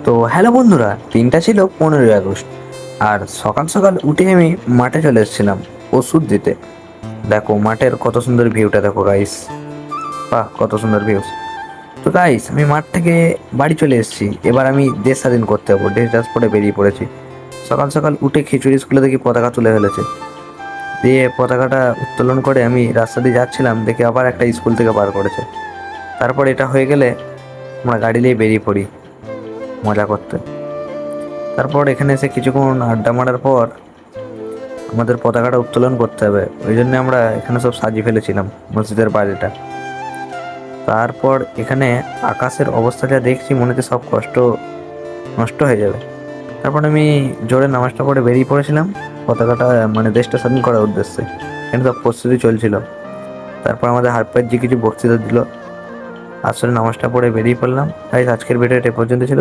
তো হ্যালো বন্ধুরা, দিনটা ছিল 15ই আগস্ট। আর সকাল সকাল উঠে আমি মাঠে চলে এসেছিলাম ওষুধ দিতে। দেখো মাঠের কত সুন্দর ভিউটা, দেখো গাইস। বাহ, কত সুন্দর ভিউ। তো গাইস, আমি মাঠ থেকে বাড়ি চলে এসেছি। এবার আমি দেশ স্বাধীন করতে হবো, ড্রেস পরে বেরিয়ে পড়েছি। সকাল সকাল উঠে খিচুড়ি স্কুলে দেখি পতাকা তুলে ফেলেছে। দিয়ে পতাকাটা উত্তোলন করে আমি রাস্তা দিয়ে যাচ্ছিলাম, দেখে আবার একটা স্কুল থেকে বার করেছে। তারপর এটা হয়ে গেলে আমরা গাড়ি নিয়ে বেরিয়ে পড়ি মজা করতে। তারপর এখানে এসে কিছুক্ষণ আড্ডা মারার পর আমাদের পতাকাটা উত্তোলন করতে হবে, ওই জন্য আমরা এখানে সব সাজিয়ে ফেলেছিলাম মসজিদের বাইরেটা। তারপর এখানে আকাশের অবস্থা যা দেখছি, মনে হচ্ছে সব কষ্ট নষ্ট হয়ে যাবে। তারপর আমি জোরে নামাজটা পড়ে বেরিয়ে পড়েছিলাম পতাকাটা, মানে দেশটা স্বাধীন করার উদ্দেশ্যে। এখানে সব প্রস্তুতি চলছিল। তারপর আমাদের হাত পায়ের যে কিছু বক্তৃতা দিল, আসলে নামাজটা পড়ে বেরিয়ে পড়লাম। তাই আজকের ভিডিওটা এ পর্যন্ত ছিল।